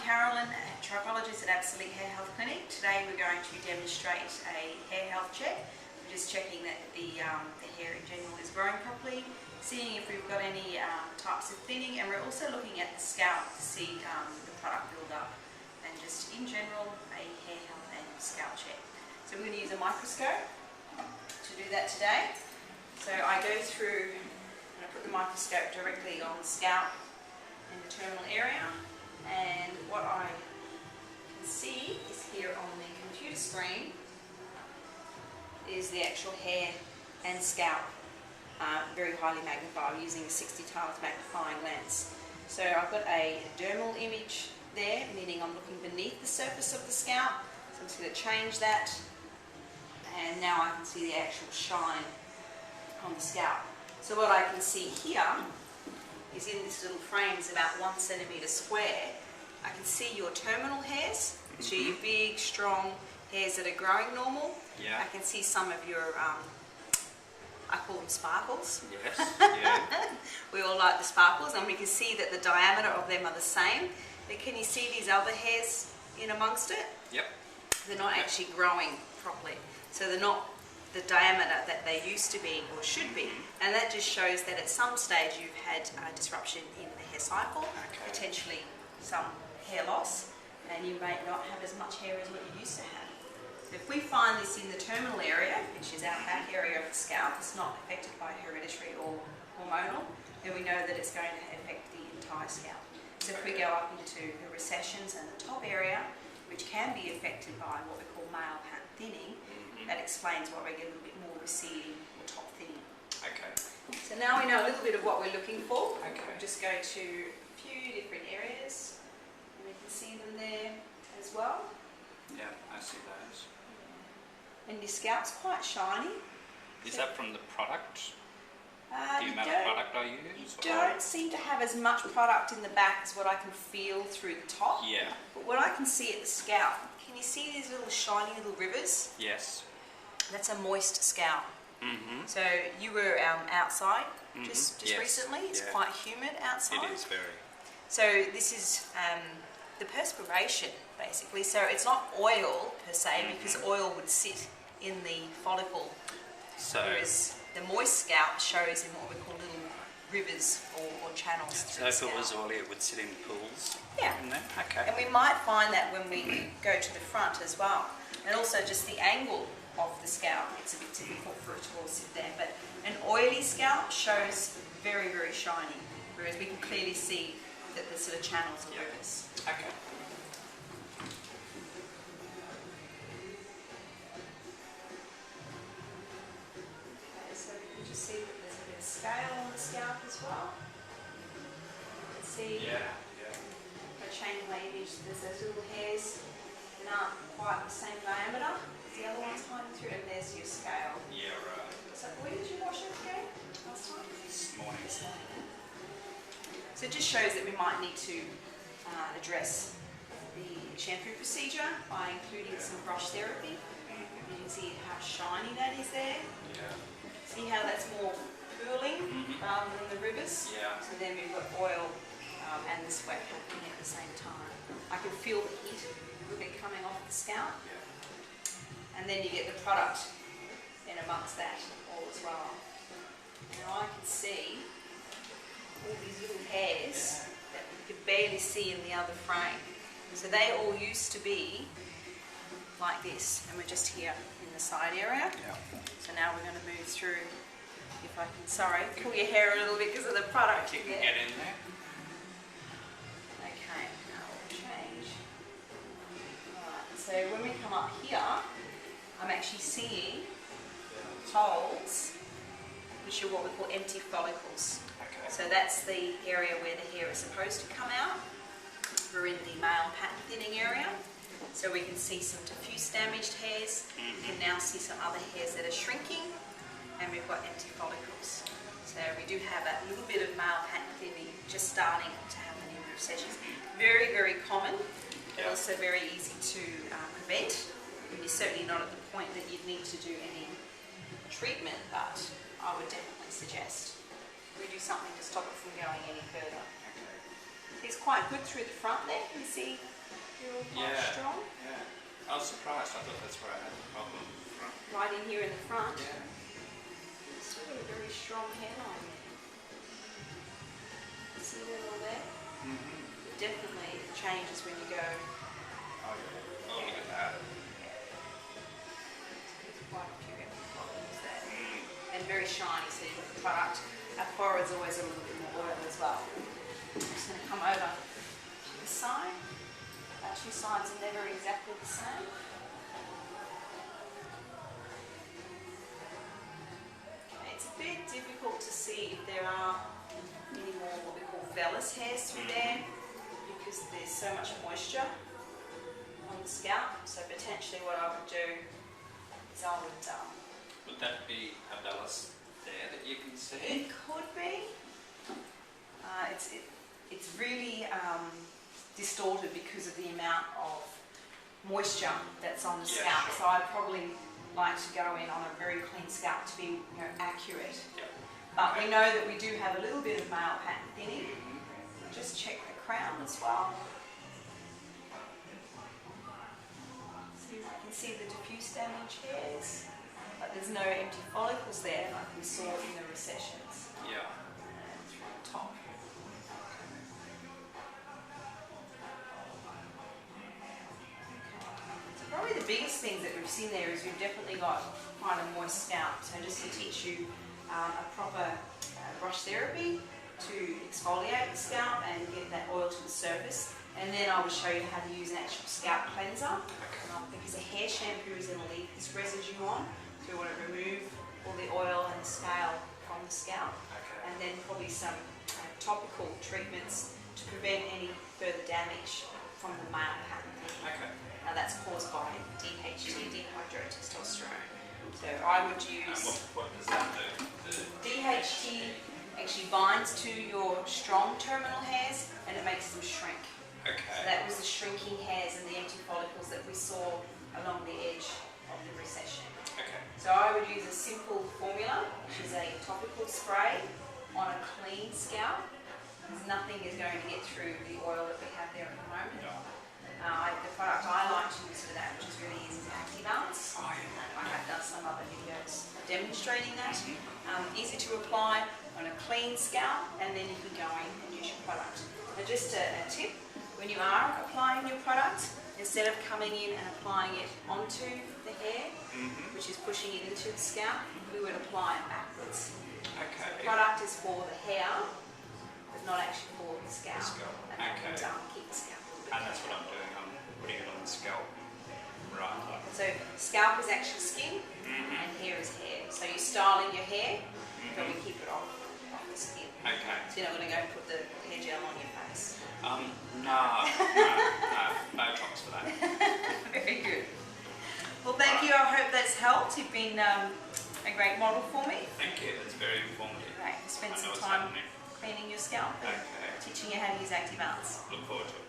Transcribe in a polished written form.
Carolyn, a trichologist at Absolique Hair Health Clinic. Today we're going to demonstrate a hair health check. We're just checking that the hair in general is growing properly, seeing if we've got any types of thinning, and we're also looking at the scalp to see the product build up, and just in general a hair health and scalp check. So we're going to use a microscope to do that today. So I go through and I put the microscope directly on the scalp in the terminal area, and what I can see is here on the computer screen is the actual hair and scalp, very highly magnified using a 60 times magnifying lens. So I've got a dermal image there, meaning I'm looking beneath the surface of the scalp. So I'm just going to change that, and now I can see the actual shine on the scalp. So what I can see here is in this little frame is about 1 centimetre square. I can see your terminal hairs, so your big, strong hairs that are growing normal. Yeah. I can see some of your, I call them sparkles. Yes. Yeah. We all like the sparkles, and we can see that the diameter of them are the same. But can you see these other hairs in amongst it? Yep. They're not actually growing properly. So they're not the diameter that they used to be or should be, and that just shows that at some stage you've had disruption in the hair cycle, potentially some hair loss, and you may not have as much hair as what you used to have. If we find this in the terminal area, which is our back area of the scalp, it's not affected by hereditary or hormonal, then we know that it's going to affect the entire scalp. So if we go up into the recessions and the top area, which can be affected by what we call male pattern thinning, that explains why we get a little bit more receding or top thinning. Okay. So now we know a little bit of what we're looking for. Okay. We'll just go to a few different areas, and we can see them there as well. Yeah, I see those. And your scalp's quite shiny. Is that from the product? The You amount of product I use? You don't seem to have as much product in the back as what I can feel through the top. Yeah. But what I can see at the scalp, can you see these little shiny little rivers? Yes. That's a moist scalp. So you were outside just Yes. recently. It's Yeah. quite humid outside. It is very. So this is the perspiration, basically. So it's not oil per se, because oil would sit in the follicle, So, whereas the moist scalp shows in what we call little rivers or channels so through the if it scalp. was oily, it would sit in pools? Yeah. In there? Okay. And we might find that when we go to the front as well. And also just the angle of the scalp, it's a bit difficult for it to all sit there. But an oily scalp shows very, very shiny, whereas we can clearly see that the sort of channels are rivers. Okay. Okay, so we can just see that there's a bit of scale on the scalp as well. You can see Yeah. if I change my image, there's those little hairs that aren't quite the same diameter as the other ones hiding through, and there's your scale. Yeah, right. So when did you wash it again? Last time? This morning. So it just shows that we might need to address the shampoo procedure by including some brush therapy. You can see how shiny that is there. Yeah. See how that's more pooling rather than the rivers? Yeah. So then we've got oil and the sweat happening at the same time. I can feel the heat a little bit coming off the scalp. Yeah. And then you get the product in amongst that all as well. Now I can see all these little hairs that you could barely see in the other frame. So they all used to be like this, and we're just here in the side area. Yeah. So now we're going to move through, if I can, sorry, pull your hair a little bit because of the product. You can there. get in there. Okay, now we'll change. Alright, so when we come up here, I'm actually seeing holes, which are what we call empty follicles. Okay. So that's the area where the hair is supposed to come out. We're in the male pattern thinning area, so we can see some diffuse damaged hairs. We can now see some other hairs that are shrinking, and we've got empty follicles. So we do have a little bit of male pattern thinning just starting to happen in the recessions. Very, very common, but also very easy to prevent. And you're certainly not at the point that you'd need to do any treatment, but I would definitely suggest we do something to stop it from going any further. Okay. It's quite good through the front there. You see, you're all quite strong. Yeah. I was surprised. I thought that's where I had the problem. Right in here in the front. Yeah. It's really a very strong hairline there. See that all there? Mm-hmm. It definitely changes when you go. Oh yeah. Oh, look at that. There's quite a few problems there. And very shiny, so you've got the product. Our forehead's always a little bit more oil as well. I'm just going to come over to the side. Our two sides are never exactly the same. Okay, it's a bit difficult to see if there are any more what we call vellus hairs through there because there's so much moisture on the scalp. So potentially what I would do is I would... Would that be a vellus there that you can see? It could be. It's really distorted because of the amount of moisture that's on the scalp. Sure. So I'd probably like to go in on a very clean scalp to be accurate. Yep. But we know that we do have a little bit of male pattern thinning. Just check the crown as well. So you can see the diffuse damage hairs. But there's no empty follicles there like we saw in the recessions. Yeah. And through the top. So probably the biggest things that we've seen there is we've definitely got quite a moist scalp. So just to teach you a proper brush therapy to exfoliate the scalp and get that oil to the surface. And then I will show you how to use an actual scalp cleanser because a hair shampoo is going to leave this residue on. So we want to remove all the oil and the scale from the scalp. Okay. And then probably some topical treatments to prevent any further damage from the male pattern. Okay. Now that's caused by DHT, dihydrotestosterone. So I would use... What does that do? DHT actually binds to your strong terminal hairs and it makes them shrink. Okay. So that was the shrinking hairs and the empty follicles that we saw along the edge of the recession. Okay. So I would use a simple formula, which is a topical spray on a clean scalp, because nothing is going to get through the oil that we have there at the moment. Yeah. The product I like to use for that, which is really easy, is Actibalance. Oh, yeah. I have done some other videos demonstrating that. Easy to apply on a clean scalp, and then you can go in and use your product. Now just a tip, when you are applying your product, instead of coming in and applying it onto the hair, which is pushing it into the scalp, we would apply it backwards. Okay. So the product is for the hair, but not actually for the scalp. And that Okay. would keep the scalp a little bit And that's what I'm doing. I'm putting it on the scalp. Right. So scalp is actually skin and hair is hair. So you're styling your hair, but we keep it off the skin. Okay. So you're not going to go and put the hair gel on your face. No, Botox for that. Very good. Well, thank you. I hope that's helped. You've been a great model for me. Thank you. That's very informative. Right, spend I know some what's time happening. cleaning your scalp and Okay. teaching you how to use Actibalance. Look forward to it.